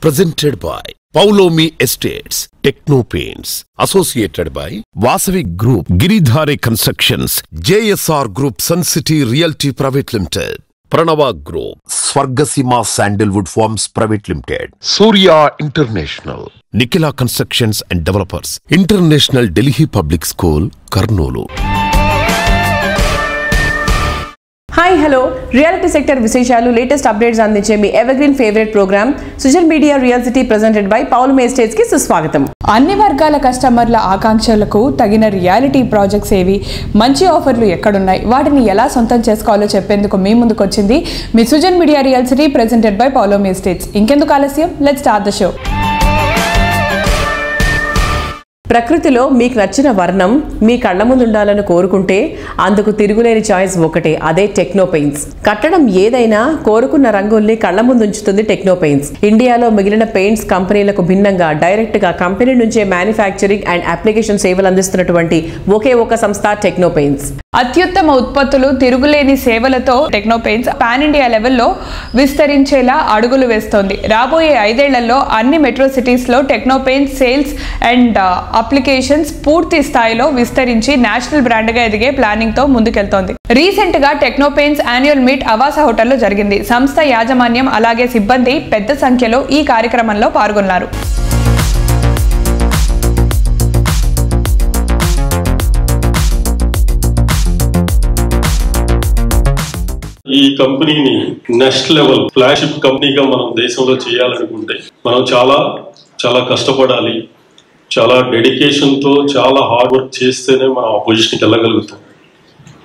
Presented by Paulomi Estates, Techno Paints, associated by Vasavi Group, Giridhari Constructions, JSR Group, Sun City Realty Private Limited, Pranava Group, Swargasima Sandalwood Farms Private Limited, Surya International, Nikila Constructions and Developers, International Delhi Public School, Karnoolu. Hi hello reality sector విశేషాలు latest updates అందించే మీ evergreen favourite programme social media real city presented by Paulomi Estates కి సుస్వాగతం. అన్ని వర్గాల కస్టమర్ల ఆకాంక్షలకు తగిన రియాలిటీ ప్రాజెక్ట్స్ ఏవి, మంచి ఆఫర్లు ఎక్కడున్నాయి, వాటిని ఎలా సొంతం చేసుకోవాలో చెప్పేందుకు మీ ముందుకు వచ్చింది మీ social media real city presented by Paulomi Estates. ఇంకెందుకు ఆలస్యం, లెట్స్ స్టార్ట్ ద షో. ప్రకృతిలో మీకు నచ్చిన వర్ణం మీ కళ్ళ ముందు ఉండాలని కోరుకుంటే అందుకు తిరుగులేని చాయిస్ ఒకటే, అదే టెక్నో పెయింట్స్. కట్టడం ఏదైనా కోరుకున్న రంగుల్ని కళ్ళ ముందు ఉంచుతుంది టెక్నో పెయింట్స్. ఇండియాలో మిగిలిన పెయింట్స్ కంపెనీలకు భిన్నంగా డైరెక్ట్ గా కంపెనీ నుంచే మ్యానుఫ్యాక్చరింగ్ అండ్ అప్లికేషన్ సేవలు అందిస్తున్నటువంటి ఒకే ఒక సంస్థ టెక్నో పెయింట్స్. అత్యుత్తమ ఉత్పత్తులు, తిరుగులేని సేవలతో టెక్నో పెయింట్స్ పాన్ ఇండియా లెవెల్లో విస్తరించేలా అడుగులు వేస్తోంది. రాబోయే 5 ఏళ్లలో అన్ని మెట్రో సిటీస్ లో techno paints sales and applications పూర్తి స్థాయిలో విస్తరించి నేషనల్ బ్రాండ్ గా ఎదిగే ప్లానింగ్ తో ముందుకెళ్తోంది. రీసెంట్ గా టెక్నో పెయింట్స్ యాన్యువల్ మీట్ అవాస హోటల్లో జరిగింది. సంస్థ యాజమాన్యం అలాగే సిబ్బంది పెద్ద సంఖ్యలో ఈ కార్యక్రమంలో పాల్గొన్నారు. ఈ కంపెనీని నెక్స్ట్ లెవెల్ ఫ్లాగ్షిప్ కంపెనీగా మనం దేశంలో చేయాలనుకుంటే మనం చాలా కష్టపడాలి. చాలా డెడికేషన్తో చాలా హార్డ్ వర్క్ చేస్తేనే మనం ఆ పొజిషన్కి వెళ్ళగలుగుతాం.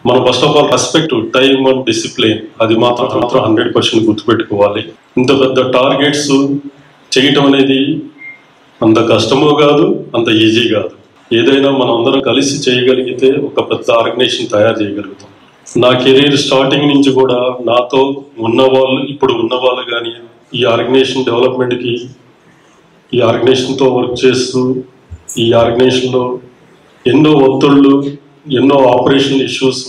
మనం first of all respect, time and discipline, అది మాత్రం 100% గుర్తుపెట్టుకోవాలి. ఇంత పెద్ద టార్గెట్స్ చేయటం అనేది అంత కష్టమో కాదు, అంత ఈజీ కాదు. ఏదైనా మనం అందరం కలిసి చేయగలిగితే ఒక పెద్ద ఆర్గనైజేషన్ తయారు చేయగలుగుతాం. నా కెరీర్ స్టార్టింగ్ నుంచి కూడా నాతో ఉన్నవాళ్ళు, ఇప్పుడు ఉన్నవాళ్ళు కానీ ఈ ఆర్గనైజేషన్ డెవలప్మెంట్కి, ఈ ఆర్గనైజేషన్తో వర్క్ చేస్తూ ఈ ఆర్గనైజేషన్లో ఎన్నో ఒత్తిళ్ళు, ఎన్నో ఆపరేషనల్ ఇష్యూస్,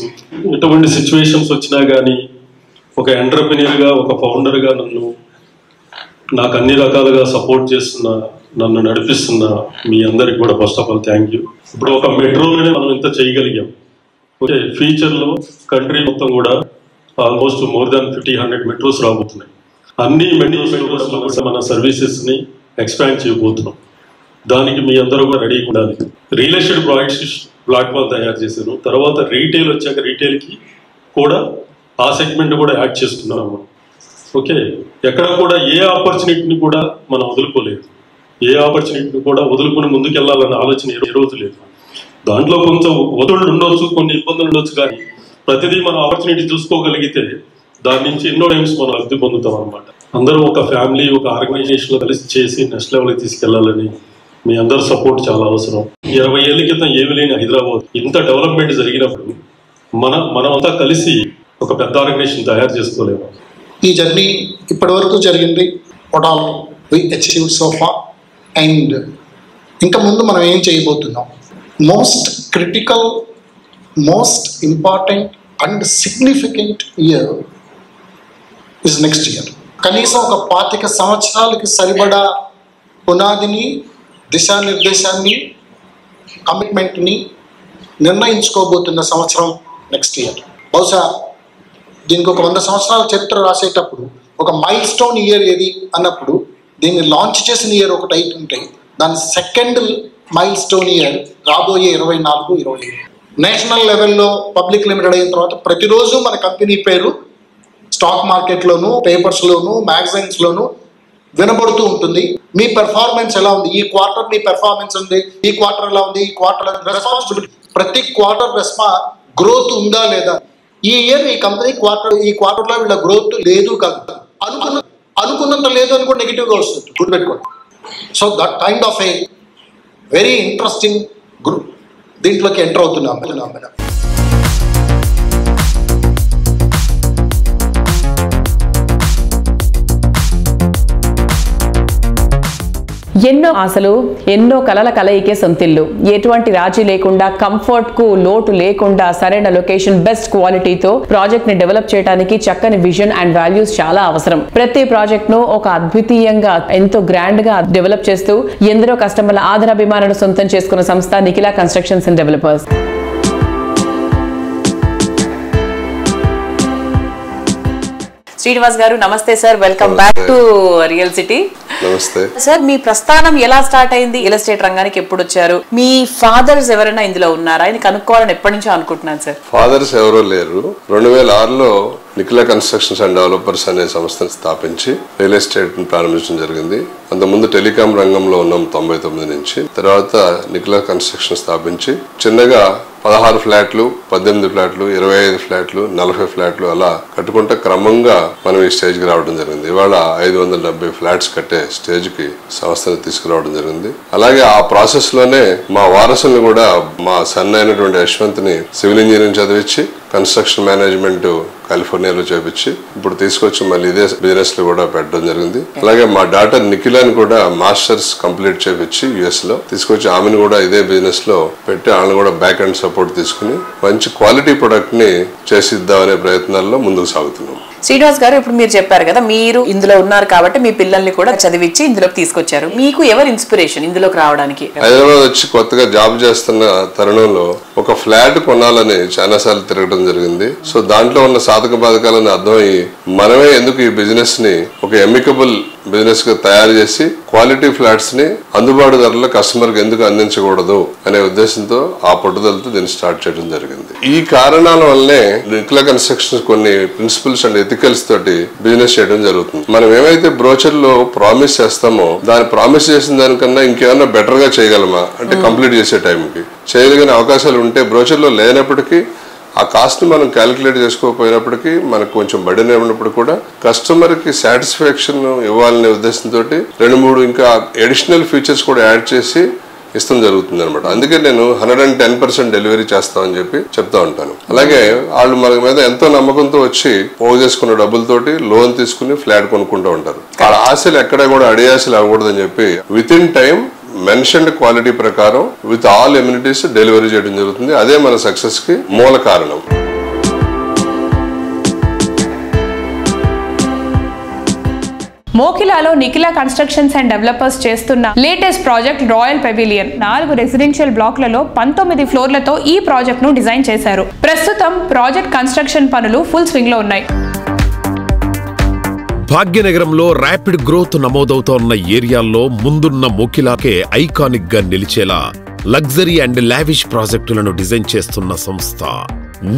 ఎటువంటి సిచ్యువేషన్స్ వచ్చినా కానీ ఒక ఎంటర్ప్రెన్యూర్గా, ఒక ఫౌండర్గా నాకు అన్ని రకాలుగా సపోర్ట్ చేస్తున్న, నన్ను నడిపిస్తున్న మీ అందరికి కూడా first of all thank you. ఇప్పుడు ఒక మెట్రోలోనే మనం ఇంత చేయగలిగాం. ఓకే, ఫ్యూచర్లో కంట్రీ మొత్తం కూడా ఆల్మోస్ట్ మోర్ దాన్ 50-100 మెట్రోస్ రాబోతున్నాయి. అన్ని మెట్రోస్ మన సర్వీసెస్ని ఎక్స్పాండ్ చేయబోతున్నాం. దానికి మీ అందరూ కూడా రెడీగా ఉండాలి. రియల్ ఎస్టేట్ ప్రాజెక్ట్స్ ప్లాట్ఫామ్ తయారు చేశాను. తర్వాత రీటైల్ వచ్చాక రీటైల్కి కూడా ఆ సెగ్మెంట్ కూడా యాడ్ చేస్తున్నాము. ఓకే, ఎక్కడ కూడా ఏ ఆపర్చునిటీని కూడా మనం వదులుకోలేదు. ఏ ఆపర్చునిటీని కూడా వదులుకుని ముందుకెళ్లాలన్న ఆలోచన ఏ రోజు లేదు. దాంట్లో కొంచెం ఒత్తిళ్ళు ఉండొచ్చు, కొన్ని ఇబ్బందులు ఉండొచ్చు, కానీ ప్రతిదీ మనం ఆపర్చునిటీ చూసుకోగలిగితే దాని నుంచి ఎన్నో టైమ్స్ మనం లబ్ధి పొందుతాం అనమాట. అందరూ ఒక ఫ్యామిలీ, ఒక ఆర్గనైజేషన్లో కలిసి చేసి నెక్స్ట్ లెవెల్కి తీసుకెళ్లాలని మీ అందరు సపోర్ట్ చాలా అవసరం. 20 ఏళ్ల క్రితం ఏమి లేని హైదరాబాద్ ఇంత డెవలప్మెంట్ జరిగినప్పుడు మనమంతా కలిసి ఒక పెద్ద ఆర్గనైజేషన్ తయారు చేసుకోలేము. ఈ జర్నీ ఇప్పటి వరకు జరిగింది. What all we achieved so far and ఇంకా ముందు మనం ఏం చేయబోతున్నాం. Most critical, most important and significant year is next year. కనీసం ఒక 25 సంవత్సరాలకి సరిపడా పునాదిని, దిశానిర్దేశాన్ని, కమిట్మెంట్ని నిర్ణయించుకోబోతున్న సంవత్సరం నెక్స్ట్ ఇయర్. బహుశా దీనికి ఒక 100 సంవత్సరాల చరిత్ర రాసేటప్పుడు ఒక మైల్ స్టోన్ ఇయర్ ఏది అన్నప్పుడు దీన్ని లాంచ్ చేసిన ఇయర్ ఒకటి అయితే దాని సెకండ్ మైల్ స్టోన్ ఇయర్ రాబోయే 24-25. నేషనల్ లెవెల్లో పబ్లిక్ లిమిటెడ్ అయిన తర్వాత ప్రతిరోజు మన కంపెనీ పేరు స్టాక్ మార్కెట్లోను, పేపర్స్లోను, మ్యాగజైన్స్లోను వినబడుతూ ఉంటుంది. మీ పెర్ఫార్మెన్స్ ఎలా ఉంది, ఈ క్వార్టర్ మీ పెర్ఫార్మెన్స్ ఉంది, ఈ క్వార్టర్ ఎలా ఉంది, ఈ క్వార్టర్ రెస్పాన్సిబిలిటీ, ప్రతి క్వార్టర్ గ్రోత్ ఉందా లేదా, ఈ ఇయర్ ఈ కంపెనీ ఈ క్వార్టర్లో వీళ్ళ గ్రోత్ లేదు కాదు, అనుకున్నంత లేదు అని కూడా నెగిటివ్గా వస్తుంది, గుర్తుపెట్టుకోండి. So that kind of a very interesting group దీంట్లోకి ఎంటర్ అవుతున్నాం మేడం. ఎన్నో ఆశలు, ఎన్నో కలల కలయికే సొంతిల్లు. ఎటువంటి రాజీ లేకుండా, కంఫర్ట్ కు లోటు లేకుండా, సరైన లొకేషన్, బెస్ట్ క్వాలిటీతో ప్రాజెక్ట్ ని డెవలప్ చేయడానికి చక్కని విజన్ అండ్ వాల్యూస్ చాలా అవసరం. ప్రతి ప్రాజెక్ట్ ను ఒక అద్వితీయంగా, ఎంతో గ్రాండ్ గా డెవలప్ చేస్తూ ఎందరో కస్టమర్ల ఆదరాభిమానాలను సొంతం చేసుకున్న సంస్థ Nikhila constructions and developers. Srinivas గారు నమస్తే sir, welcome back to real city. నమస్తే సార్, మీ ప్రస్థానం ఎలా స్టార్ట్ అయింది? రియల్ ఎస్టేట్ రంగానికి ఎప్పుడు వచ్చారు? మీ ఫాదర్స్ ఎవరైనా ఇందులో ఉన్నారా? ఆయన కనుక్కోవాలని ఎప్పటి నుంచో అనుకుంటున్నాను సార్. ఫాదర్స్ ఎవరో లేరు. 2006లో నిఖిల కన్స్ట్రక్షన్స్ అండ్ డెవలపర్స్ అనే సంస్థను స్థాపించి రియల్ ఎస్టేట్ ప్రారంభించడం జరిగింది. అంతకుముందు టెలికాం రంగంలో ఉన్నాం 99 నుంచి. తర్వాత నిఖిల కన్స్ట్రక్షన్ స్థాపించి చిన్నగా 16 ఫ్లాట్లు, 18 ఫ్లాట్లు, 25 ఫ్లాట్లు, 40 ఫ్లాట్లు అలా కట్టుకుంటే క్రమంగా మనం ఈ స్టేజ్కి రావడం జరిగింది. ఇవాళ 570 ఫ్లాట్స్ కట్టే స్టేజ్కి సంస్థను తీసుకురావడం జరిగింది. అలాగే ఆ ప్రాసెస్ లోనే మా వారసులను కూడా, మా సన్ అయినటువంటి యశ్వంత్ని సివిల్ ఇంజనీరింగ్ చదివించి కన్స్ట్రక్షన్ మేనేజ్మెంట్ కాలిఫోర్నియాలో చేపించి ఇప్పుడు తీసుకొచ్చి మళ్ళీ ఇదే బిజినెస్ లో కూడా పెట్టడం జరిగింది. అలాగే మా డాటర్ నిఖిలని కూడా మాస్టర్స్ కంప్లీట్ చేపించి యుఎస్ లో తీసుకొచ్చి ఆమెను కూడా ఇదే బిజినెస్ లో పెట్టి వాళ్ళని కూడా బ్యాక్ అండ్ సపోర్ట్ తీసుకుని మంచి క్వాలిటీ ప్రొడక్ట్ ని చేసిద్దామనే ప్రయత్నాల్లో ముందుకు సాగుతున్నాం. శ్రీనివాస్ గారు, ఇప్పుడు మీరు చెప్పారు కదా, మీరు ఇందులో ఉన్నారు కాబట్టి మీ పిల్లల్ని కూడా చదివించి ఇందులోకి తీసుకొచ్చారు. మీకు ఎవరు ఇన్స్పిరేషన్ ఇందులోకి రావడానికి? హైదరాబాద్ వచ్చి కొత్తగా జాబ్ చేస్తున్న తరుణంలో ఒక ఫ్లాట్ కొనాలని చాలా సార్లు తిరగడం జరిగింది. సో దాంట్లో ఉన్న సాధక బాధకాలని అర్థమయ్యి మనమే ఎందుకు ఈ బిజినెస్ ని ఒక ఎమికబుల్ బిజినెస్ గా తయారు చేసి క్వాలిటీ ఫ్లాట్స్ ని అందుబాటు ధరలో కస్టమర్ కి ఎందుకు అందించకూడదు అనే ఉద్దేశంతో ఆ పట్టుదలతో దీన్ని స్టార్ట్ చేయడం జరిగింది. ఈ కారణాల వల్లనే నిఖిల కన్స్ట్రక్షన్స్ కొన్ని ప్రిన్సిపల్స్ అండ్ ఎథికల్స్ తోటి బిజినెస్ చేయడం జరుగుతుంది. మనం ఏమైతే బ్రోచర్ లో ప్రామిస్ చేస్తామో దాన్ని ప్రామిస్ చేసిన దానికన్నా ఇంకేమన్నా బెటర్ గా చేయగలమా అంటే కంప్లీట్ చేసే టైంకి చేయగలిగిన అవకాశాలు ఉంటే బ్రోచర్ లో లేనప్పటికీ ఆ కాస్ట్ ని మనం క్యాలిక్యులేట్ చేసుకోకపోయినప్పటికీ మనకు కొంచెం బర్డెన్ ఉన్నప్పుడు కూడా కస్టమర్ కి సాటిస్ఫాక్షన్ ఇవ్వాలనే ఉద్దేశంతో 2-3 ఇంకా అడిషనల్ ఫీచర్స్ కూడా యాడ్ చేసి ఇష్టం జరుగుతుంది అనమాట. అందుకే నేను 110% డెలివరీ చేస్తామని చెప్పి చెప్తా ఉంటాను. అలాగే వాళ్ళు మన మీద ఎంతో నమ్మకంతో వచ్చి పోగు చేసుకున్న డబ్బులతోటి లోన్ తీసుకుని ఫ్లాట్ కొనుక్కుంటూ ఉంటారు. వాళ్ళ ఆశలు ఎక్కడ కూడా అడియాశలు అవ్వకూడదని చెప్పి within time mentioned quality ప్రకారం విత్ ఆల్ ఎమ్యూనిటీస్ డెలివరీ చేయడం జరుగుతుంది. అదే మన సక్సెస్ కి మూల కారణం. మోకిలాలో నిఖిల కన్స్ట్రక్షన్స్ అండ్ డెవలపర్స్ చేస్తున్న latest project royal pavilion 4 residential బ్లాక్లలో 19 ఫ్లోర్లతో ఈ ప్రాజెక్ట్ ను డిజైన్ చేశారు. ప్రస్తుతం ప్రాజెక్ట్ కన్స్ట్రక్షన్ పనులు ఫుల్ స్వింగ్ లో ఉన్నాయి. భాగ్యనగరంలో ర్యాపిడ్ గ్రోత్ నమోదవుతోన్న ఏరియాల్లో ముందున్న మోకిలాకే ఐకానిక్ గా నిలిచేలా లగ్జరీ అండ్ లావిష్ ప్రాజెక్టులను డిజైన్ చేస్తున్న సంస్థ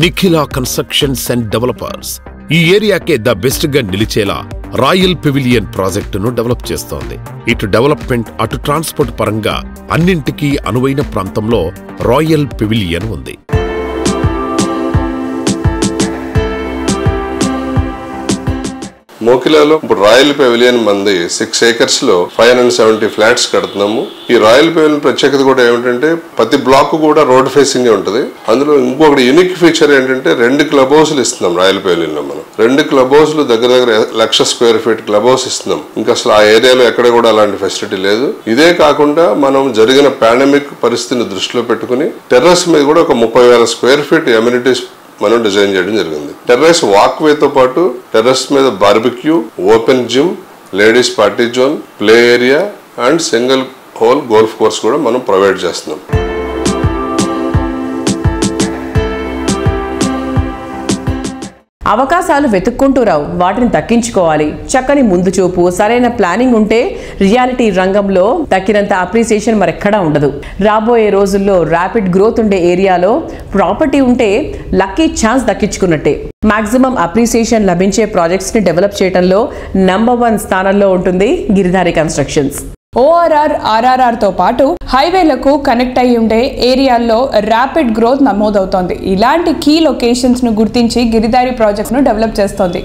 నిఖిల కన్స్ట్రక్షన్స్ అండ్ డెవలపర్స్. ఈ ఏరియాకే ద బెస్ట్ గా నిలిచేలా రాయల్ పెవిలియన్ ప్రాజెక్టును డెవలప్ చేస్తోంది. ఇటు డెవలప్మెంట్, అటు ట్రాన్స్పోర్ట్ పరంగా అన్నింటికీ అనువైన ప్రాంతంలో రాయల్ పెవిలియన్ ఉంది. మోకిలాలో ఇప్పుడు రాయల్ పెవిలియన్ మంది 6 acres లో 570 ఫ్లాట్స్ కడుతున్నాము. ఈ రాయల్ పెవిలియన్ ప్రత్యేకత కూడా ఏమిటంటే ప్రతి బ్లాక్ కూడా రోడ్ ఫేసింగ్ ఉంటుంది. అందులో ఇంకొకటి యూనిక్ ఫీచర్ ఏంటంటే 2 క్లబ్ హౌస్లు ఇస్తున్నాం రాయల్ పెవిలియన్ లో. మనం 2 క్లబ్ హౌస్లు దగ్గర 1,00,000 స్క్వేర్ ఫీట్ క్లబ్ హౌస్ ఇస్తున్నాం. ఇంకా అసలు ఆ ఏరియాలో ఎక్కడ కూడా అలాంటి ఫెసిలిటీ లేదు. ఇదే కాకుండా మనం జరిగిన పాండమిక్ పరిస్థితిని దృష్టిలో పెట్టుకుని టెర్రస్ మీద కూడా ఒక 30,000 స్క్వేర్ ఫీట్ ఎమ్యూనిటీస్ మనం డిజైన్ చేయడం జరిగింది. టెర్రస్ వాక్ వేతో పాటు టెర్రస్ మీద barbecue, open gym, ladies party zone, play area and single whole golf course కూడా మనం ప్రొవైడ్ చేస్తున్నాం. అవకాశాలు వెతుక్కుంటూ రావు, వాటిని దక్కించుకోవాలి. చక్కని ముందు చూపు, సరైన ప్లానింగ్ ఉంటే రియాలిటీ రంగంలో దక్కినంత అప్రిసియేషన్ మరెక్కడా ఉండదు. రాబోయే రోజుల్లో ర్యాపిడ్ గ్రోత్ ఉండే ఏరియాలో ప్రాపర్టీ ఉంటే లక్కీ ఛాన్స్ దక్కించుకున్నట్టే. మాక్సిమం అప్రిసియేషన్ లభించే ప్రాజెక్ట్స్ ని డెవలప్ చేయడంలో నంబర్ 1 స్థానంలో ఉంటుంది గిరిధారి కన్స్ట్రక్షన్స్. ORR, RRR తో పాటు హైవేలకు కనెక్ట్ అయి ఉండే ఏరియాల్లో ర్యాపిడ్ గ్రోత్ నమోదవుతోంది. ఇలాంటి కీ లొకేషన్స్ ను గుర్తించి గిరిధారి ప్రాజెక్ట్స్ ను డెవలప్ చేస్తోంది.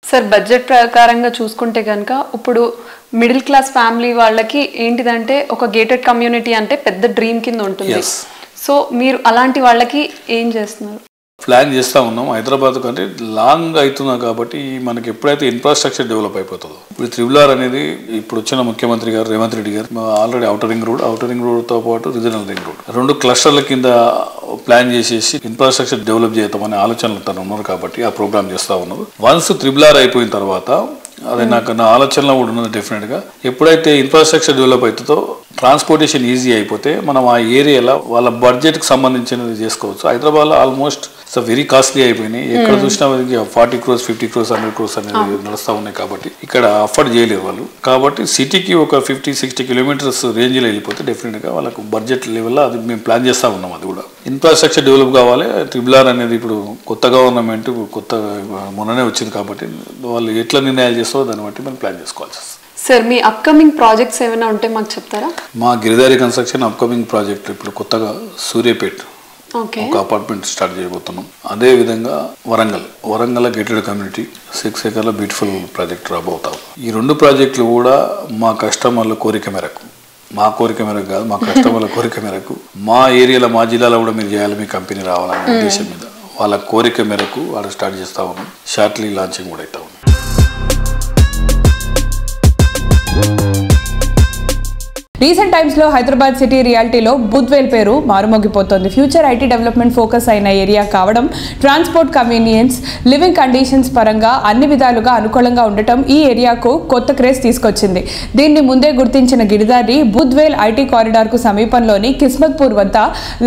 సార్, బడ్జెట్ ప్రకారంగా చూసుకుంటే కనుక ఇప్పుడు మిడిల్ క్లాస్ ఫ్యామిలీ వాళ్ళకి ఏంటిదంటే ఒక గేటెడ్ కమ్యూనిటీ అంటే పెద్ద డ్రీమ్ కింద ఉంటుంది. సో మీరు అలాంటి వాళ్ళకి ఏం చేస్తున్నారు? ప్లాన్ చేస్తూ ఉన్నాం. హైదరాబాద్ కంటే లాంగ్ అవుతున్నా కాబట్టి మనకి ఎప్పుడైతే ఇన్ఫ్రాస్ట్రక్చర్ డెవలప్ అయిపోతుందో, ఇప్పుడు త్రిబుల్ అనేది ఇప్పుడు వచ్చిన ముఖ్యమంత్రి గారు రేవంత్ రెడ్డి గారు ఆల్రెడీ అవుటర్ రింగ్ రోడ్తో పాటు రీజనల్ రింగ్ రోడ్ 2 క్లస్టర్ల కింద ప్లాన్ చేసేసి ఇన్ఫ్రాస్ట్రక్చర్ డెవలప్ చేద్దామనే ఆలోచనలు తను ఉన్నారు కాబట్టి ఆ ప్రోగ్రామ్ చేస్తూ ఉన్నారు. వన్స్ త్రిబుల్ అయిపోయిన తర్వాత అది నా ఆలోచనలో కూడా ఉన్నది. డెఫినెట్గా ఎప్పుడైతే ఇన్ఫ్రాస్ట్రక్చర్ డెవలప్ అవుతుందో ట్రాన్స్పోర్టేషన్ ఈజీ అయిపోతే మనం ఆ ఏరియాలో వాళ్ళ బడ్జెట్కి సంబంధించినది చేసుకోవచ్చు. హైదరాబాద్లో ఆల్మోస్ట్ వెరీ కాస్ట్లీ అయిపోయినాయి. ఎక్కడ చూసినా 40 crores 50 crores 100 crores అనేది నడుస్తూ ఉన్నాయి కాబట్టి ఇక్కడ అఫోర్డ్ చేయలేరు వాళ్ళు. కాబట్టి సిటీకి ఒక 50-60 kilometers రేంజ్లో వెళ్ళిపోతే డెఫినెట్గా వాళ్ళకు బడ్జెట్ లెవెల్లో అది మేము ప్లాన్ చేస్తూ ఉన్నాం. అది కూడా ఇన్ఫ్రాస్ట్రక్చర్ డెవలప్ కావాలి. త్రిబుల్ అనేది ఇప్పుడు కొత్త గవర్నమెంట్ మొన్ననే వచ్చింది కాబట్టి వాళ్ళు ఎట్లా నిర్ణయాలు చేస్తారో దాన్ని బట్టి మనం ప్లాన్ చేసుకోవాలి. సార్ మీ అప్కమింగ్ ప్రాజెక్ట్స్ ఏమైనా ఉంటే మాకు చెప్తారా? మా గిరిధారి కన్స్ట్రక్షన్ అప్కమింగ్ ప్రాజెక్ట్ ఇప్పుడు కొత్తగా సూర్యాపేట్ ఒక అపార్ట్మెంట్ స్టార్ట్ చేయబోతున్నాం. అదే విధంగా Warangal gated community 6 acres beautiful project రాబోతాం. ఈ 2 ప్రాజెక్టులు కూడా మా కస్టమర్ల కోరిక మేరకు, మా కోరిక మేరకు కాదు, మా కస్టమర్ల కోరిక మేరకు మా ఏరియాలో మా జిల్లాలో కూడా మీరు చేయాలి, మీ కంపెనీ రావాలనే ఉద్దేశం మీద వాళ్ళ కోరిక మేరకు వాళ్ళు స్టార్ట్ చేస్తూ ఉన్నాం. షార్ట్లీ లాంచింగ్ కూడా అవుతా ఉన్నాం. రీసెంట్ టైమ్స్లో హైదరాబాద్ సిటీ రియాలిటీలో బుద్వేల్ పేరు మారుమోగిపోతోంది. ఫ్యూచర్ ఐటీ డెవలప్మెంట్ ఫోకస్ అయిన ఏరియా కావడం, ట్రాన్స్పోర్ట్ కన్వీనియన్స్, లివింగ్ కండిషన్స్ పరంగా అన్ని విధాలుగా అనుకూలంగా ఉండటం ఈ ఏరియాకు కొత్త క్రేజ్ తీసుకొచ్చింది. దీన్ని ముందే గుర్తించిన గిరిధారి బుద్వేల్ ఐటీ కారిడార్కు సమీపంలోని కిస్మత్పూర్ వద్ద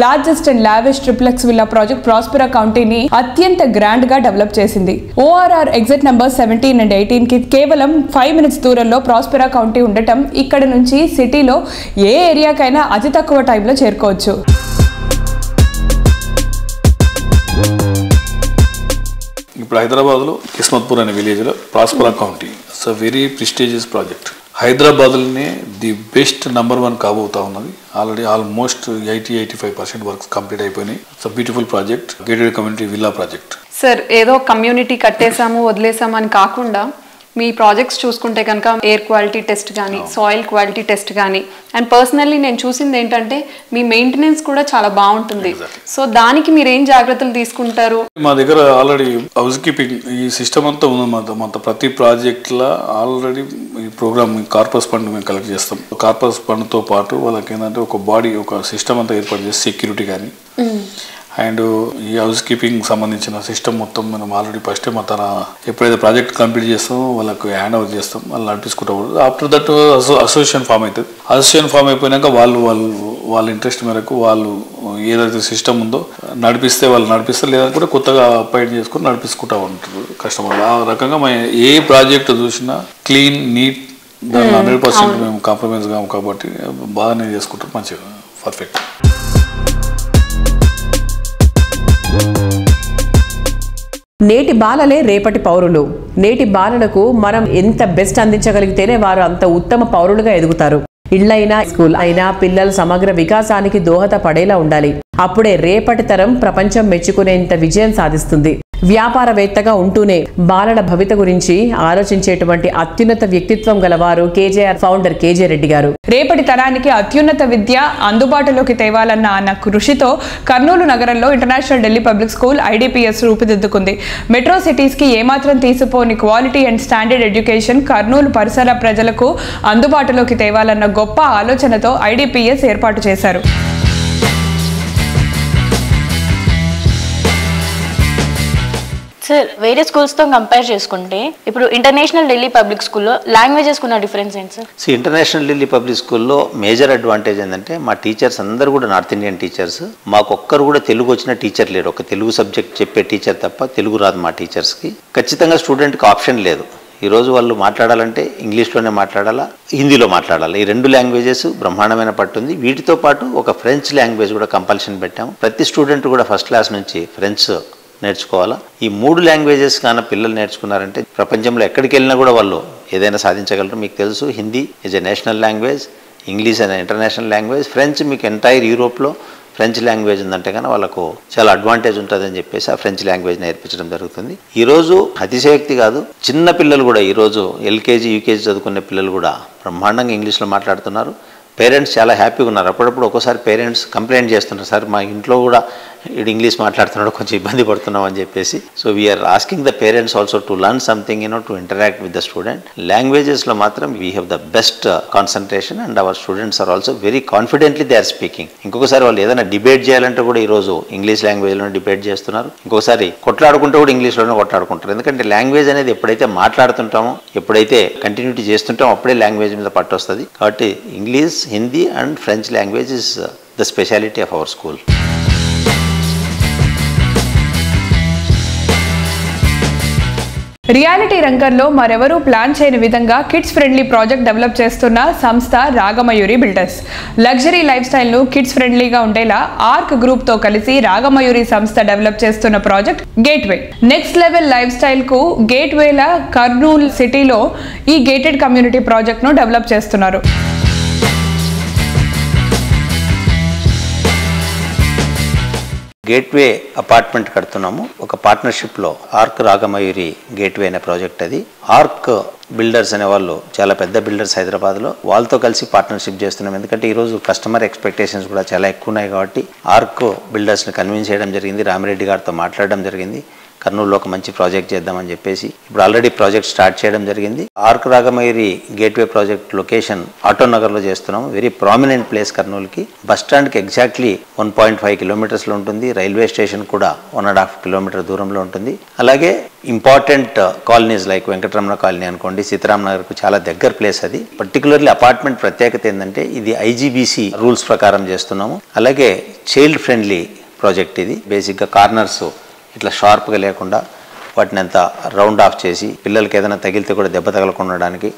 largest and lavish triplex villa project Prospera కౌంటీని అత్యంత గ్రాండ్ గా డెవలప్ చేసింది. ORR ఎగ్జిట్ నంబర్ 17 and 18 కి కేవలం 5 minutes దూరంలో ప్రాస్పెరా కౌంటీ ఉండటం ఇక్కడ నుంచి సిటీలో ఏ ఏరియాకైనా అతి తక్కువ టైంలో చేరుకోవచ్చు. ఇప్పుడు హైదరాబాద్లో కిస్మత్పూర్ అనే విలేజ్లో Prospera county it's a very prestigious project. హైదరాబాద్లోనే ది బెస్ట్ నంబర్ 1 కాబోతా ఉన్నది. ఆల్రెడీ ఆల్మోస్ట్ 80-85% వర్క్స్ కంప్లీట్ అయిపోయినాయి. It's a beautiful project, gated community villa project. Sir ఏదో కమ్యూనిటీ కట్టేసాము వదిలేసాము అని కాకుండా మీ ప్రాజెక్ట్స్ చూసుకుంటే కనుక ఎయిర్ క్వాలిటీ టెస్ట్ కానీ, సాయిల్ క్వాలిటీ టెస్ట్ కానీ, అండ్ పర్సనల్లీ నేను చూసింది ఏంటంటే మీ మెయింటెనెన్స్ కూడా చాలా బాగుంటుంది. సో దానికి మీరు ఏం జాగ్రత్తలు తీసుకుంటారు? మా దగ్గర ఆల్రెడీ హౌస్ కీపింగ్ ఈ సిస్టమ్ అంతా ఉంది. మొత్తం ప్రతి ప్రాజెక్ట్లో ఆల్రెడీ ఈ ప్రోగ్రామ్ కార్పస్ ఫండ్ మేము కలెక్ట్ చేస్తాం. కార్పస్ ఫండ్తో పాటు వాళ్ళకి ఏంటంటే ఒక బాడీ, ఒక సిస్టమ్ అంతా ఏర్పాటు చేసి సెక్యూరిటీ కానీ అండ్ ఈ హౌస్ కీపింగ్ సంబంధించిన సిస్టమ్ మొత్తం మనం ఆల్రెడీ ఫస్ట్ టైం తన ఎప్పుడైతే ప్రాజెక్ట్ కంప్లీట్ చేస్తామో వాళ్ళకి హ్యాండ్ ఓవర్ చేస్తాం, వాళ్ళు నడిపించుకుంటూ. ఆఫ్టర్ దట్ అసోసియేషన్ ఫామ్ అవుతుంది. అసోసియేషన్ ఫామ్ అయిపోయినాక వాళ్ళ ఇంట్రెస్ట్ మేరకు వాళ్ళు ఏదైతే సిస్టమ్ ఉందో నడిపిస్తే వాళ్ళు నడిపిస్తారు, లేదా కూడా కొత్తగా అపాయింట్ చేసుకుని నడిపించుకుంటూ ఉంటారు కస్టమర్లు. ఆ రకంగా ఏ ప్రాజెక్ట్ చూసినా క్లీన్, నీట్, దాన్ని 100% మేము కాంప్రమైజ్ కాము కాబట్టి బాగానే చేసుకుంటాం, మంచిగా పర్ఫెక్ట్. నేటి బాలలే రేపటి పౌరులు. నేటి బాలలకు మనం ఎంత బెస్ట్ అందించగలిగితేనే వారు అంత ఉత్తమ పౌరులుగా ఎదుగుతారు. ఇళ్లైనా, స్కూల్ అయినా పిల్లల సమగ్ర వికాసానికి దోహదపడేలా ఉండాలి. అప్పుడే రేపటి తరం ప్రపంచం మెచ్చుకునేంత విజయం సాధిస్తుంది. వ్యాపారవేత్తగా ఉంటూనే బాలల భవిత గురించి ఆలోచించేటువంటి అత్యున్నత వ్యక్తిత్వం గలవారు KJR ఫౌండర్ KJ రెడ్డి గారు. రేపటి తరానికి అత్యున్నత విద్య అందుబాటులోకి తేవాలన్న అన్న కృషితో కర్నూలు నగరంలో international Delhi public school IDPS రూపుదిద్దుకుంది. మెట్రో సిటీస్ కి ఏమాత్రం తీసిపోని quality and standard education Kurnool పరిసర ప్రజలకు అందుబాటులోకి తేవాలన్న గొప్ప ఆలోచనతో IDPS ఏర్పాటు చేశారు. సార్, వేరే స్కూల్స్తో కంపేర్ చేసుకుంటే ఇప్పుడు ఇంటర్నేషనల్ ఢిల్లీ పబ్లిక్ స్కూల్లో లాంగ్వేజెస్ ఉన్న డిఫరెన్స్ ఏంటి సార్? ఇంటర్నేషనల్ ఢిల్లీ పబ్లిక్ స్కూల్లో మేజర్ అడ్వాంటేజ్ ఏంటంటే మా టీచర్స్ అందరూ కూడా నార్త్ ఇండియన్ టీచర్స్. మాకొక్కరు కూడా తెలుగు వచ్చిన టీచర్ లేరు. ఒక తెలుగు సబ్జెక్ట్ చెప్పే టీచర్ తప్ప తెలుగు రాదు మా టీచర్స్కి. ఖచ్చితంగా స్టూడెంట్కి ఆప్షన్ లేదు. ఈరోజు వాళ్ళు మాట్లాడాలంటే ఇంగ్లీష్లోనే మాట్లాడాలా, హిందీలో మాట్లాడాలి. ఈ 2 లాంగ్వేజెస్ బ్రహ్మాండమైన పట్టుంది. వీటితో పాటు ఒక ఫ్రెంచ్ లాంగ్వేజ్ కూడా కంపల్షన్ పెట్టాము. ప్రతి స్టూడెంట్ కూడా ఫస్ట్ క్లాస్ నుంచి ఫ్రెంచ్ నేర్చుకోవాలా. ఈ 3 లాంగ్వేజెస్ కానీ పిల్లలు నేర్చుకున్నారంటే ప్రపంచంలో ఎక్కడికి వెళ్ళినా కూడా వాళ్ళు ఏదైనా సాధించగలరు. మీకు తెలుసు, Hindi is a national language, English అనే ఇంటర్నేషనల్ లాంగ్వేజ్, ఫ్రెంచ్ మీకు ఎంటైర్ యూరోప్లో ఫ్రెంచ్ లాంగ్వేజ్ ఉందంటే కానీ వాళ్ళకు చాలా అడ్వాంటేజ్ ఉంటుందని చెప్పేసి ఆ ఫ్రెంచ్ లాంగ్వేజ్ నేర్పించడం జరుగుతుంది. ఈరోజు అతిశయోక్తి కాదు, చిన్న పిల్లలు కూడా ఈరోజు LKG UKG చదువుకునే పిల్లలు కూడా బ్రహ్మాండంగా ఇంగ్లీష్లో మాట్లాడుతున్నారు. పేరెంట్స్ చాలా హ్యాపీగా ఉన్నారు. అప్పుడప్పుడు ఒక్కోసారి పేరెంట్స్ కంప్లైంట్ చేస్తుంటారు, సార్ మా ఇంట్లో కూడా వీడు ఇంగ్లీష్ మాట్లాడుతున్నాడు, కొంచెం ఇబ్బంది పడుతున్నాం అని చెప్పేసి. So we're asking the parents also to learn something, to interact with the student. లాంగ్వేజెస్లో మాత్రం we have the best concentration and our students are also very confidently they are speaking. ఇంకొకసారి వాళ్ళు ఏదైనా డిబేట్ చేయాలంటే కూడా ఈరోజు ఇంగ్లీష్ లాంగ్వేజ్లోనే డిబేట్ చేస్తున్నారు. ఇంకొకసారి కొట్లాడుకుంటూ కూడా ఇంగ్లీష్లోనే కొట్లాడుకుంటారు. ఎందుకంటే లాంగ్వేజ్ అనేది ఎప్పుడైతే మాట్లాడుతుంటామో, ఎప్పుడైతే కంటిన్యూటీ చేస్తుంటామో అప్పుడే లాంగ్వేజ్ మీద పట్టు వస్తుంది. కాబట్టి English, Hindi and French language is the speciality of our school. Reality రంగంలో మరెవరూ ప్లాన్ చేయని విధంగా కిడ్స్ ఫ్రెండ్లీ ప్రాజెక్ట్ డెవలప్ చేస్తున్న సంస్థ రాగమయూరి బిల్డర్స్. లగ్జరీ లైఫ్ స్టైల్ను కిడ్స్ ఫ్రెండ్లీగా ఉండేలా ఆర్క్ గ్రూప్తో కలిసి రాగమయూరి సంస్థ డెవలప్ చేస్తున్న project Gateway. Next level life స్టైల్కు గేట్వేల కర్నూలు సిటీలో ఈ గేటెడ్ కమ్యూనిటీ ప్రాజెక్ట్ను డెవలప్ చేస్తున్నారు. గేట్వే అపార్ట్మెంట్ కడుతున్నాము ఒక పార్ట్నర్షిప్లో. ఆర్క్ రాగమయూరి గేట్వే అనే ప్రాజెక్ట్ అది. ఆర్క్ బిల్డర్స్ అనే వాళ్ళు చాలా పెద్ద బిల్డర్స్ హైదరాబాద్లో, వాళ్ళతో కలిసి పార్ట్నర్షిప్ చేస్తున్నాం. ఎందుకంటే ఈరోజు కస్టమర్ ఎక్స్పెక్టేషన్స్ కూడా చాలా ఎక్కువ ఉన్నాయి కాబట్టి ఆర్క్ బిల్డర్స్ని కన్విన్స్ చేయడం జరిగింది. రామిరెడ్డి గారితో మాట్లాడడం జరిగింది. కర్నూలులో ఒక మంచి ప్రాజెక్ట్ చేద్దామని చెప్పేసి ఇప్పుడు ఆల్రెడీ ప్రాజెక్ట్ స్టార్ట్ చేయడం జరిగింది. Ark Ragamayuri Gateway project location ఆటోనగర్లో చేస్తున్నాము. వెరీ ప్రామినెంట్ ప్లేస్ కర్నూలుకి. బస్ స్టాండ్కి ఎగ్జాక్ట్లీ 1.5 కిలోమీటర్స్లో ఉంటుంది. రైల్వే స్టేషన్ కూడా 1.5 కిలోమీటర్ దూరంలో ఉంటుంది. అలాగే important colonies like Venkataramana colony అనుకోండి, సీతారాం నగర్కు చాలా దగ్గర ప్లేస్ అది. పర్టికులర్లీ అపార్ట్మెంట్ ప్రత్యేకత ఏంటంటే ఇది IGBC రూల్స్ ప్రకారం చేస్తున్నాము. అలాగే చైల్డ్ ఫ్రెండ్లీ ప్రాజెక్ట్ ఇది. బేసిక్గా కార్నర్స్ ఇట్లా షార్ప్గా లేకుండా వాటిని అంతా రౌండ్ ఆఫ్ చేసి పిల్లలకి ఏదైనా తగిలితే కూడా దెబ్బ తగలకుండడానికి.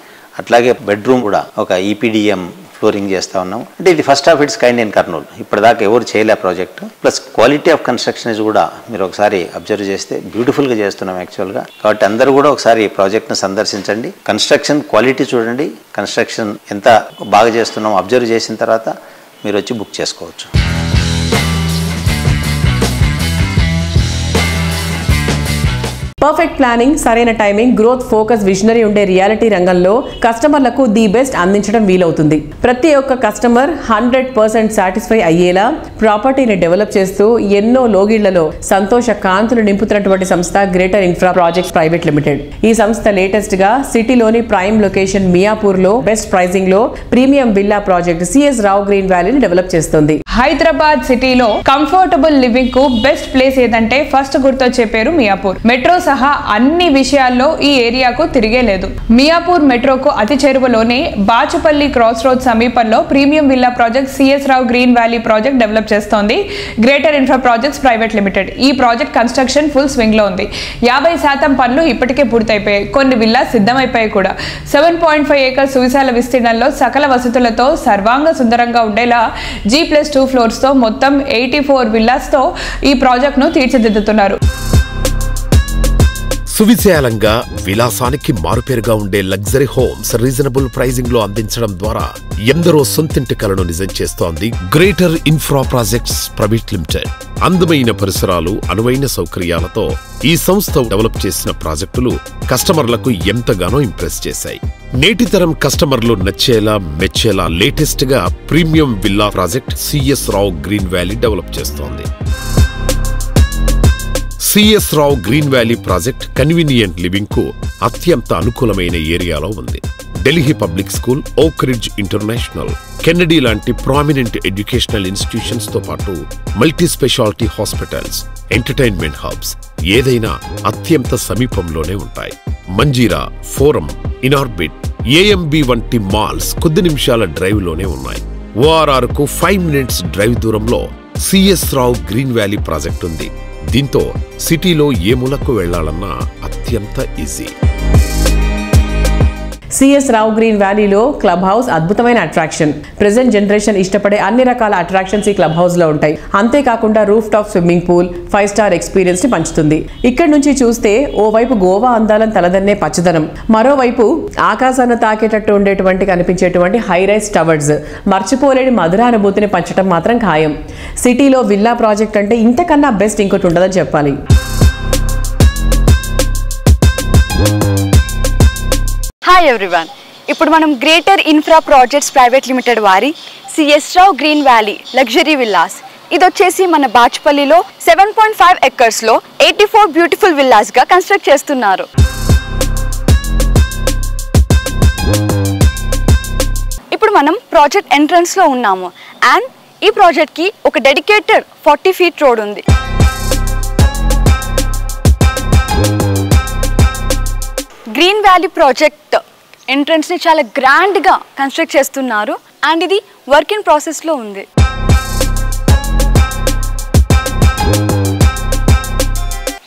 అట్లాగే బెడ్రూమ్ కూడా ఒక EPDM ఫ్లోరింగ్ చేస్తూ ఉన్నాము. అంటే ఇది first of it's kind in Kurnool. ఇప్పటిదాకా ఎవరు చేయలే project. Plus quality of construction కూడా మీరు ఒకసారి అబ్జర్వ్ చేస్తే బ్యూటిఫుల్గా చేస్తున్నాం యాక్చువల్గా. కాబట్టి అందరూ కూడా ఒకసారి ఈ ప్రాజెక్ట్ను సందర్శించండి. కన్స్ట్రక్షన్ క్వాలిటీ చూడండి. కన్స్ట్రక్షన్ ఎంత బాగా చేస్తున్నామో అబ్జర్వ్ చేసిన తర్వాత మీరు వచ్చి బుక్ చేసుకోవచ్చు. పర్ఫెక్ట్ ప్లానింగ్, సరైన టైమింగ్, గ్రోత్ ఫోకస్, విజనరీ ఉండే రియాలిటీ రంగంలో కస్టమర్లకు ది బెస్ట్ అందించడం వీలవుతుంది. ప్రతి ఒక్క కస్టమర్ 100% సాటిస్ఫై అయ్యేలా ప్రాపర్టీని డెవలప్ చేస్తూ ఎన్నో లోగిళ్లలో సంతోష కాంతులు నింపుతున్నటువంటి సంస్థ greater infra projects private limited. ఈ సంస్థ లేటెస్ట్ గా సిటీలోని ప్రైమ్ లొకేషన్ మియాపూర్ లో బెస్ట్ ప్రైసింగ్ లో premium villa project CS Rao green వ్యాలీని develop చేస్తుంది. హైదరాబాద్ సిటీలో కంఫర్టబుల్ లివింగ్ కు బెస్ట్ ప్లేస్ ఏదంటే ఫస్ట్ గుర్తొచ్చే పేరు మియాపూర్. మెట్రో సహా అన్ని విషయాల్లో ఈ ఏరియాకు తిరిగే లేదు. మియాపూర్ మెట్రోకు అతి చేరువలోనే బాచుపల్లి క్రాస్ రోడ్ సమీపంలో premium villa project CS Rao Green Valley project develop చేస్తోంది greater infra projects private limited. ఈ ప్రాజెక్ట్ కన్స్ట్రక్షన్ ఫుల్ స్వింగ్ లో ఉంది. 50% పనులు ఇప్పటికే పూర్తయిపోయాయి. కొన్ని విల్లా సిద్ధమైపోయాయి కూడా. 7.5 ఏకర్స్ సువిశాల విస్తీర్ణంలో సకల వసతులతో సర్వాంగ సుందరంగా ఉండేలా G+2 ఫ్లోర్స్ తో మొత్తం 84 విల్లాస్ తో ఈ ప్రాజెక్ట్ ను తీర్చిదిద్దుతున్నారు. సువిశాలంగా విలాసానికి మారుపేరుగా ఉండే లగ్జరీ హోమ్స్ రీజనబుల్ ప్రైజింగ్ లో అందించడం ద్వారా ఎందరో సొంతింటి కలను నిజం చేస్తోంది greater infra projects private limited. అందమైన పరిసరాలు, అనువైన సౌకర్యాలతో ఈ సంస్థ డెవలప్ చేసిన ప్రాజెక్టులు కస్టమర్లకు ఎంతగానో ఇంప్రెస్ చేశాయి. నేటి తరం కస్టమర్లు నచ్చేలా మెచ్చేలా లేటెస్ట్ గా premium villa project CS Rao Green Valley develop చేస్తోంది. CS Rao Green Valley project convenient living కు అత్యంత అనుకూలమైన ఏరియాలో ఉంది. Delhi public school, Oak Ridge International, Kennedy లాంటి ప్రామినెంట్ ఎడ్యుకేషనల్ ఇన్స్టిట్యూషన్స్ తో పాటు multi speciality hospitals, entertainment hubs ఏదైనా అత్యంత సమీపంలోనే ఉంటాయి. మంజీరా, ఫోరం, ఇనార్బిట్, AMB వంటి మాల్స్ కొద్ది నిమిషాల డ్రైవ్ లోనే ఉన్నాయి. ORR కు 5 minutes డ్రైవ్ దూరంలో CS Rao Green Valley project ఉంది. దీంతో సిటీలో ఏ మూలకు వెళ్లాలన్నా అత్యంత ఈజీ. CS రావు గ్రీన్ వ్యాలీలో క్లబ్ హౌస్ అద్భుతమైన అట్రాక్షన్. ప్రెజెంట్ జనరేషన్ ఇష్టపడే అన్ని రకాల అట్రాక్షన్స్ ఈ క్లబ్ హౌస్ లో ఉంటాయి. అంతేకాకుండా roof top swimming pool 5 star experience ని పంచుతుంది. ఇక్కడ నుంచి చూస్తే ఓవైపు గోవా అందాలను తలదన్నే పచ్చదనం, మరోవైపు ఆకాశాన్ని తాకేటట్టు ఉండేటువంటి కనిపించేటువంటి హై రైస్ టవర్స్ మర్చిపోలేని మధుర అనుభూతిని పంచడం మాత్రం ఖాయం. సిటీలో విల్లా ప్రాజెక్ట్ అంటే ఇంతకన్నా బెస్ట్ ఇంకోటి ఉండదని చెప్పాలి. హాయ్ ఎవ్రీవన్, ఇప్పుడు మనం greater infra projects private limited వారి CS Rao Green valley luxury villas ఇది వచ్చేసి మన బాచ్పల్లిలో 7.5 acres లో 84 బ్యూటిఫుల్ విల్లాస్ గా కన్స్ట్రక్ట్ చేస్తున్నారు. ఇప్పుడు మనం ప్రాజెక్ట్ ఎంట్రన్స్ లో ఉన్నాము అండ్ ఈ ప్రాజెక్ట్ కి ఒక డెడికేటెడ్ 40 feet రోడ్ ఉంది. గ్రీన్ వ్యాలీ ప్రాజెక్ట్ ఎంట్రన్స్ ని చాలా గ్రాండ్ గా కన్స్ట్రక్ట్ చేస్తున్నారు అండ్ ఇది వర్క్ ఇన్ ప్రాసెస్ లో ఉంది.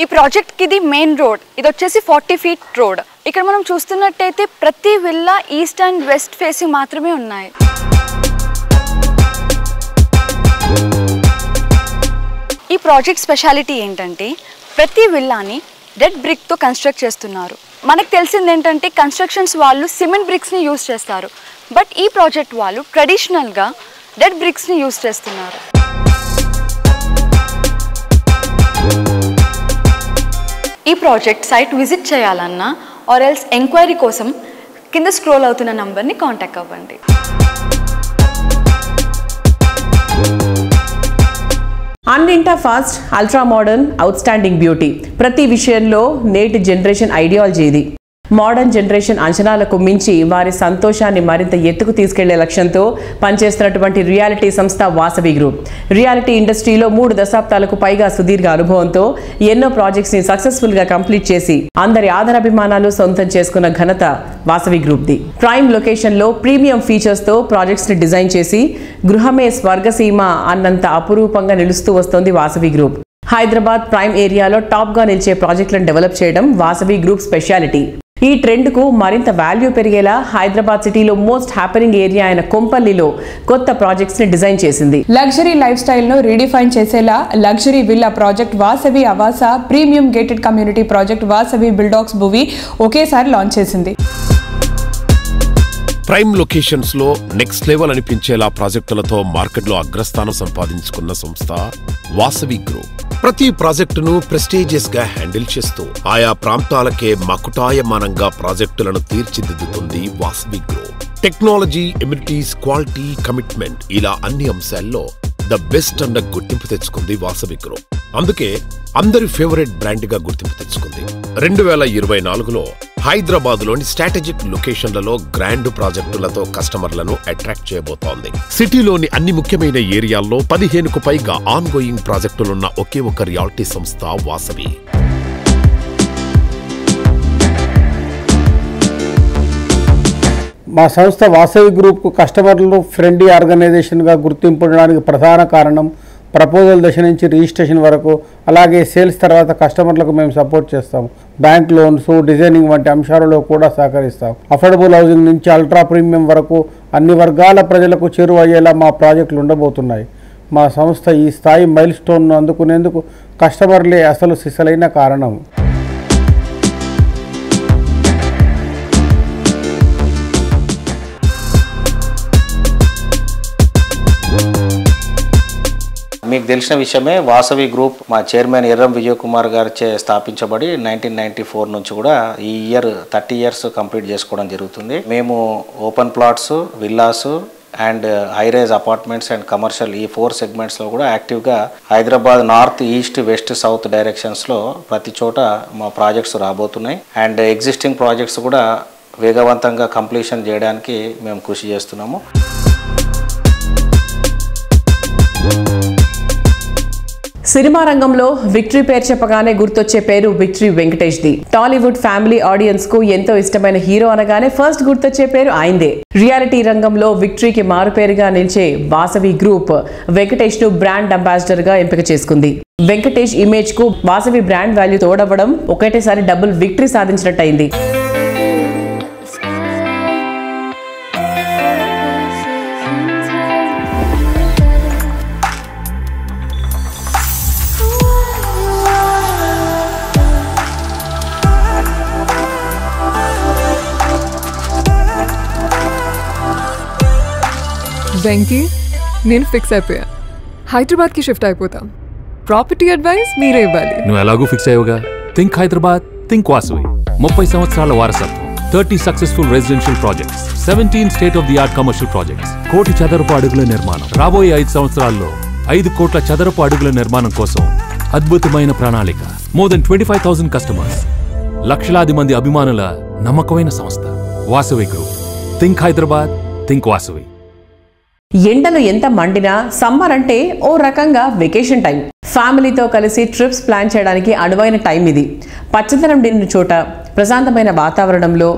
ఈ ప్రాజెక్ట్ కి ఇది మెయిన్ రోడ్, ఇది వచ్చేసి 40 feet రోడ్. ఇక్కడ మనం చూస్తున్నట్టయితే ప్రతి villa east and west facing మాత్రమే ఉన్నాయి. ఈ ప్రాజెక్ట్ స్పెషాలిటీ ఏంటంటే ప్రతి విల్లాని రెడ్ బ్రిక్ తో కన్స్ట్రక్ట్ చేస్తున్నారు. మనకు తెలిసింది ఏంటంటే కన్స్ట్రక్షన్స్ వాళ్ళు సిమెంట్ బ్రిక్స్ ని యూజ్ చేస్తారు, బట్ ఈ ప్రాజెక్ట్ వాళ్ళు ట్రెడిషనల్ గా రెడ్ బ్రిక్స్ ని యూజ్ చేస్తున్నారు. ఈ ప్రాజెక్ట్ సైట్ విజిట్ చేయాలన్నా ఆర్ ఎల్స్ ఎంక్వైరీ కోసం కింద స్క్రోల్ అవుతున్న నంబర్ని కాంటాక్ట్ అవ్వండి. అన్నింటా fast, ultra modern, out standing beauty, ప్రతి విషయంలో నేటి జనరేషన్ ఐడియాలజీ ఇది. మోడర్న్ జనరేషన్ అంచనాలకు మించి వారి సంతోషాన్ని మరింత ఎత్తుకు తీసుకెళ్లే లక్ష్యంతో పనిచేస్తున్నటువంటి రియాలిటీ సంస్థ వాసవి గ్రూప్. రియాలిటీ ఇండస్ట్రీలో 3 దశాబ్దాలకు పైగా సుదీర్ఘ అనుభవంతో ఎన్నో ప్రాజెక్ట్స్ ని సక్సెస్ఫుల్ గా కంప్లీట్ చేసి అందరి ఆదరాభిమానాలు సొంతం చేసుకున్న ఘనత Vasavi group the. Prime location లో ప్రీమియం ఫీచర్స్ తో ప్రాజెక్ట్స్ ని డిజైన్ చేసి గృహమే స్వర్గసీమ అన్నంత అపురూపంగా నిలుస్తూ వస్తోంది వాసవి గ్రూప్. హైదరాబాద్ ప్రైమ్ ఏరియాలో టాప్ గా నిలిచే ప్రాజెక్టులను డెవలప్ చేయడం వాసవి గ్రూప్ స్పెషాలిటీ. ఈ ట్రెండ్ కు మరింత వాల్యూ పెరిగేలా హైదరాబాద్ సిటీలో మోస్ట్ హ్యాపెనింగ్ ఏరియా అయిన కొంపల్లిలో కొత్త ప్రాజెక్ట్స్ ని డిజైన్ చేసింది. లగ్జరీ లైఫ్ స్టైల్ ను రీడిఫైన్ చేసేలా luxury villa project Vasavi Avasa, premium gated community project Vasavi Buildox Bhuvi ఒకేసారి లాంచ్ చేసింది. ప్రైమ్ లొకేషన్స్ లో నెక్స్ట్ లెవెల్ అనిపించేలా ప్రాజెక్టులతో మార్కెట్లో అగ్రస్థానం సంపాదించుకున్న సంస్థ వాసవి గ్రూప్. ప్రతి ప్రాజెక్టును ప్రెస్టీజియస్ గా హ్యాండిల్ చేస్తూ ఆయా ప్రాంతాలకే మకుటాయమానంగా ప్రాజెక్టులను తీర్చిదిద్దుతుంది Vasavi group. Technology, amenities, quality, commitment ఇలా అన్ని అంశాల్లో ద బెస్ట్ అన్న గుర్తింపు తెచ్చుకుంది వాసవి గ్రూప్. అందుకే అందరి ఫేవరెట్ బ్రాండ్ గా గుర్తింపు తెచ్చుకుంది. 2024లో హైదరాబాద్ లోని స్ట్రాటజిక్ లొకేషన్లలో గ్రాండ్ ప్రాజెక్టులతో కస్టమర్లను అట్రాక్ట్ చేయబోతోంది. సిటీలోని అన్ని ముఖ్యమైన ఏరియాల్లో 15కు పైగా ఆన్ గోయింగ్ ప్రాజెక్టులున్న ఒకే ఒక రియాలిటీ సంస్థ వాసవి. మా సంస్థ వాసవి గ్రూప్కు కస్టమర్లు ఫ్రెండ్లీ ఆర్గనైజేషన్గా గుర్తింపు ఉండడానికి ప్రధాన కారణం ప్రపోజల్ దశ నుంచి రిజిస్ట్రేషన్ వరకు, అలాగే సేల్స్ తర్వాత కస్టమర్లకు మేము సపోర్ట్ చేస్తాం. బ్యాంక్ లోన్స్, డిజైనింగ్ వంటి అంశాలలో కూడా సహకరిస్తాం. అఫోర్డబుల్ హౌసింగ్ నుంచి అల్ట్రా ప్రీమియం వరకు అన్ని వర్గాల ప్రజలకు చేరువయ్యేలా మా ప్రాజెక్టులు ఉండబోతున్నాయి. మా సంస్థ ఈ స్థాయి మైల్ స్టోన్ను అందుకునేందుకు కస్టమర్లే అసలు సిసలైన కారణం. మీకు తెలిసిన విషయమే, వాసవి గ్రూప్ మా చైర్మన్ ఎర్రం విజయ్ కుమార్ గారిచే స్థాపించబడి 1994 నుంచి కూడా ఈ ఇయర్ 30 years కంప్లీట్ చేసుకోవడం జరుగుతుంది. మేము open plots, villas and highrise apartments and commercial ఈ 4 సెగ్మెంట్స్లో కూడా యాక్టివ్గా Hyderabad north, east, west, south డైరెక్షన్స్లో ప్రతి చోట మా ప్రాజెక్ట్స్ రాబోతున్నాయి. అండ్ ఎగ్జిస్టింగ్ ప్రాజెక్ట్స్ కూడా వేగవంతంగా కంప్లీషన్ చేయడానికి మేము కృషి చేస్తున్నాము. సినిమా రంగంలో విక్టరీ పేరు చెప్పగానే గుర్తొచ్చే పేరు victory Venkatesh the. Tollywood family audience కు ఎంతో ఇష్టమైన హీరో అనగానే ఫస్ట్ గుర్తొచ్చే పేరు ఆయనదే. రియాలిటీ రంగంలో విక్టరీకి మారుపేరుగా నిలిచే వాసవి గ్రూప్ వెంకటేష్ ను బ్రాండ్ అంబాసిడర్ గా ఎంపిక చేసుకుంది. వెంకటేష్ ఇమేజ్ కు వాసవి బ్రాండ్ వాల్యూ తోడవడం ఒకటేసారి డబుల్ విక్టరీ సాధించినట్టయింది. వెంకీ, నేను ఫిక్స్ అయిపోయా. హైదరాబాద్కి షిఫ్ట్ అయిపోతాం. ప్రాపర్టీ అడ్వైస్ మీరే ఇవ్వాలి. నువ్వు ఎలాగూ ఫిక్స్ అయ్యావుగా. Think Hyderabad, think Vasavi. 30 సంవత్సరాల వారసత్వం, 30 successful residential projects, 17 state of the art commercial projects, 1,00,00,000 చదరపు అడుగుల నిర్మాణం. రాబోయే 5 సంవత్సరాల్లో 5 కోట్ల చదరపు అడుగుల నిర్మాణం కోసం అద్భుతమైన ప్రణాళిక. మోర్ దెన్ 25,000 కస్టమర్స్, లక్షలాది మంది అభిమానుల నమ్మకమైన సంస్థ Vasavi group. Think Hyderabad, think Vasavi. ఎండలు ఎంత మండినా సమ్మర్ అంటే ఓ రకంగా వెకేషన్ టైం. ఫ్యామిలీతో కలిసి ట్రిప్స్ ప్లాన్ చేయడానికి అనువైన టైం ఇది. పచ్చదనం నిండిన చోట, ప్రశాంతమైన వాతావరణంలో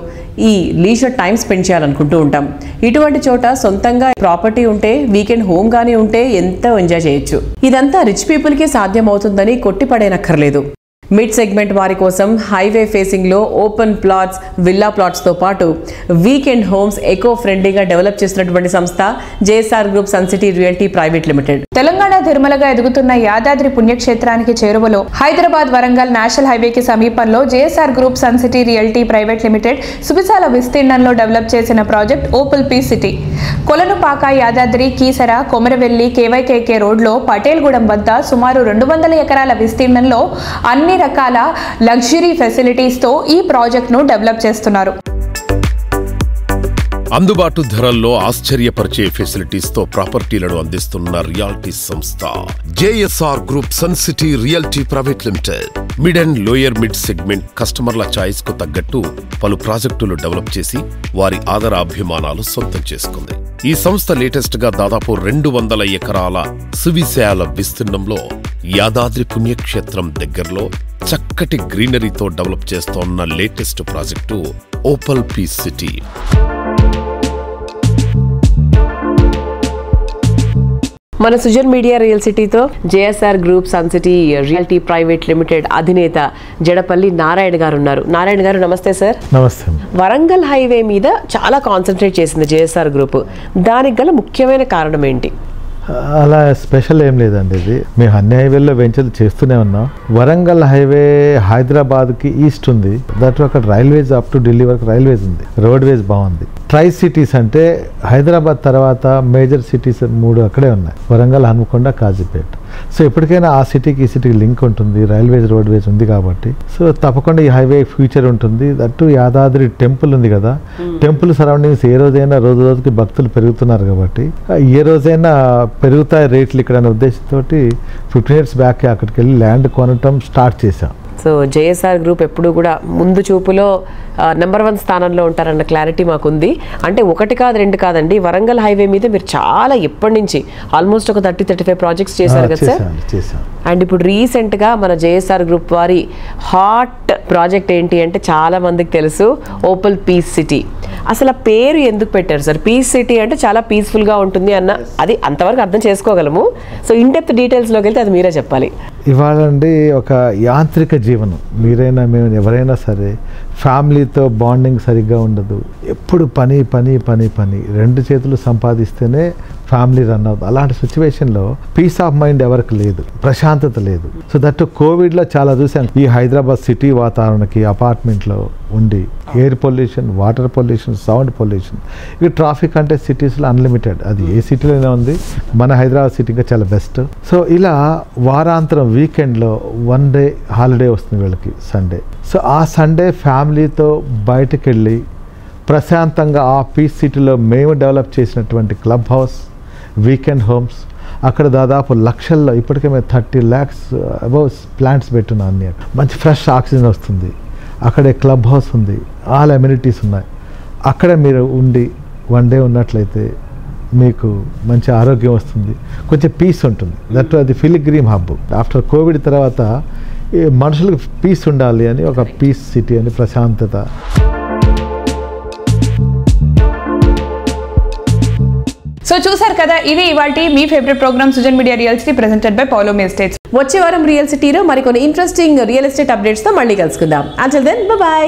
ఈ లీజర్ టైం స్పెండ్ చేయాలనుకుంటూ ఉంటాం. ఇటువంటి చోట సొంతంగా ప్రాపర్టీ ఉంటే, వీకెండ్ హోమ్ గానీ ఉంటే ఎంతో ఎంజాయ్ చేయొచ్చు. ఇదంతా రిచ్ పీపుల్కే సాధ్యం అవుతుందని కొట్టిపడేనక్కర్లేదు. మిడ్ సెగ్మెంట్ వారి కోసం హైవే ఫేసింగ్లో ఓపెన్ ప్లాట్స్, విల్లా ప్లాట్స్తో పాటు వీకెండ్ హోమ్స్ ఎకో ఫ్రెండ్లీగా డెవలప్ చేసినటువంటి సంస్థ JSR group sun city realty private limited. Telangana తిరుమలగా ఎదుగుతున్న యాదాద్రి పుణ్యక్షేత్రానికి చేరువలో హైదరాబాద్ వరంగల్ నేషనల్ హైవేకి సమీపంలో JSR group sun city realty private limited సువిశాల విస్తీర్ణంలో డెవలప్ చేసిన project opal P city. Kolanupaka, Yadadri, Keesara, Komaravelli, KYKK రోడ్లో పటేల్గూడెం వద్ద సుమారు 200 ఎకరాల విస్తీర్ణంలో అన్ని రకాల లగ్జరీ ఫెసిలిటీస్తో ఈ ప్రాజెక్ట్ను డెవలప్ చేస్తున్నారు. అందుబాటు ధరల్లో ఆశ్చర్యపరిచే ఫెసిలిటీస్తో ప్రాపర్టీలను అందిస్తున్న రియాలిటీ సంస్థ JSR group sun city realty private limited. Mid and lower mid segment కస్టమర్ల ఛాయిస్ కు తగ్గట్టు పలు ప్రాజెక్టులు డెవలప్ చేసి వారి ఆదరాభిమానాలు సొంతం చేసుకుంది. ఈ సంస్థ లేటెస్ట్ గా దాదాపు 200 ఎకరాల సువిశాల విస్తీర్ణంలో యాదాద్రి పుణ్యక్షేత్రం దగ్గరలో చక్కటి గ్రీనరీతో డెవలప్ చేస్తోన్న latest project opal P city. మన సుజన్ మీడియా రియల్ సిటీతో JSR group sun city realty private limited అధినేత జడపల్లి నారాయణ గారు ఉన్నారు. నారాయణ గారు నమస్తే సార్. నమస్తే. వరంగల్ హైవే మీద చాలా కాన్సన్ట్రేట్ చేసింది జేఎస్ఆర్ గ్రూప్. దానికి గల ముఖ్యమైన కారణం ఏంటి? అలా స్పెషల్ ఏం లేదండి. ఇది మేము అన్ని హైవేల్లో వెంచర్లు చేస్తూనే ఉన్నాం. వరంగల్ హైవే హైదరాబాద్కి ఈస్ట్ ఉంది. దాంట్లో అక్కడ రైల్వేస్ అప్ టు ఢిల్లీ వరకు రైల్వేస్ ఉంది. రోడ్వేస్ బాగుంది. ట్రై సిటీస్ అంటే హైదరాబాద్ తర్వాత మేజర్ సిటీస్ 3 అక్కడే ఉన్నాయి. వరంగల్, హన్మకొండ, కాజీపేట. సో ఎప్పటికైనా ఆ సిటీకి ఈ సిటీకి లింక్ ఉంటుంది. రైల్వేస్, రోడ్వేస్ ఉంది కాబట్టి సో తప్పకుండా ఈ హైవే ఫ్యూచర్ ఉంటుంది. దట్టు యాదాద్రి టెంపుల్ ఉంది కదా, టెంపుల్ సరౌండింగ్స్ ఏ రోజైనా రోజు రోజుకి భక్తులు పెరుగుతున్నారు కాబట్టి ఏ రోజైనా పెరుగుతాయి రేట్లు ఇక్కడ అనే ఉద్దేశంతో 15 years బ్యాక్ అక్కడికి వెళ్ళి ల్యాండ్ కొనటం స్టార్ట్ చేశాం. సో జేఎస్ఆర్ గ్రూప్ ఎప్పుడు కూడా ముందు చూపులో నెంబర్ 1 స్థానంలో ఉంటారన్న క్లారిటీ మాకుంది. అంటే 1 కాదు 2 కాదండి, వరంగల్ హైవే మీద మీరు చాలా ఎప్పటి నుంచి ఆల్మోస్ట్ ఒక 30-35 ప్రాజెక్ట్స్ చేశారు కదా సార్. అండ్ ఇప్పుడు రీసెంట్గా మన జేఎస్ఆర్ గ్రూప్ వారి హాట్ ప్రాజెక్ట్ ఏంటి అంటే చాలా మందికి తెలుసు, ఓపల్ పీస్ సిటీ. అసలు పేరు ఎందుకు పెట్టారు సార్? పీస్ సిటీ అంటే చాలా పీస్ఫుల్గా ఉంటుంది అన్న, అది అంతవరకు అర్థం చేసుకోగలము. సో ఇన్ డెప్త్ డీటెయిల్స్లోకి వెళ్తే అది మీరే చెప్పాలి. ఇవాళ అండి ఒక యాంత్రిక జీవనం, మీరైనా మేము ఎవరైనా సరే ఫ్యామిలీతో బాండింగ్ సరిగ్గా ఉండదు. ఎప్పుడు పని పని పని పని, 2 చేతులు సంపాదిస్తేనే ఫ్యామిలీ రన్ అవుతుంది. అలాంటి సిచ్యువేషన్లో పీస్ ఆఫ్ మైండ్ ఎవరికి లేదు, ప్రశాంతత లేదు. సో దట్ కోవిడ్లో చాలా చూసాం. ఈ హైదరాబాద్ సిటీ వాతావరణకి అపార్ట్మెంట్లో ఉండి air pollution, water pollution, sound pollution, ఇక ట్రాఫిక్ అంటే సిటీస్లో అన్లిమిటెడ్. అది ఏ సిటీలోనే ఉంది, మన హైదరాబాద్ సిటీ ఇంకా చాలా బెస్ట్. సో ఇలా వారాంతరం వీకెండ్లో 1 day హాలిడే వస్తుంది వీళ్ళకి, సండే. సో ఆ సండే ఫ్యామిలీతో బయటకు వెళ్ళి ప్రశాంతంగా ఆ పీస్ సిటీలో మేము డెవలప్ చేసినటువంటి క్లబ్ హౌస్, వీకెండ్ హోమ్స్, అక్కడ దాదాపు లక్షల్లో ఇప్పటికే మేము 30 lakhs అబౌవ్ ప్లాంట్స్ పెట్టున్నాం. అన్ని మంచి ఫ్రెష్ ఆక్సిజన్ వస్తుంది. అక్కడే క్లబ్ హౌస్ ఉంది, ఆల్ అమ్యూనిటీస్ ఉన్నాయి. అక్కడ మీరు ఉండి 1 day ఉన్నట్లయితే మీకు మంచి ఆరోగ్యం వస్తుంది, కొంచెం పీస్ ఉంటుంది. దట్ అది పిలిగ్రిమ్ హబ్. ఆఫ్టర్ కోవిడ్ తర్వాత మనుషులకు పీస్ ఉండాలి అని ఒక పీస్ సిటీ అని, ప్రశాంతత. సో చూసారు కదా, ఇది ఇవాల్టి మీ favourite programme Sujan media real city presented by Paulomi Estates. వచ్చే వారం రియల్ సిటీలో మరికొన్ని ఇంట్రెస్టింగ్ రియల్ ఎస్టేట్ అప్డేట్స్తో మళ్ళీ కలుసుకుందాం. Until then by.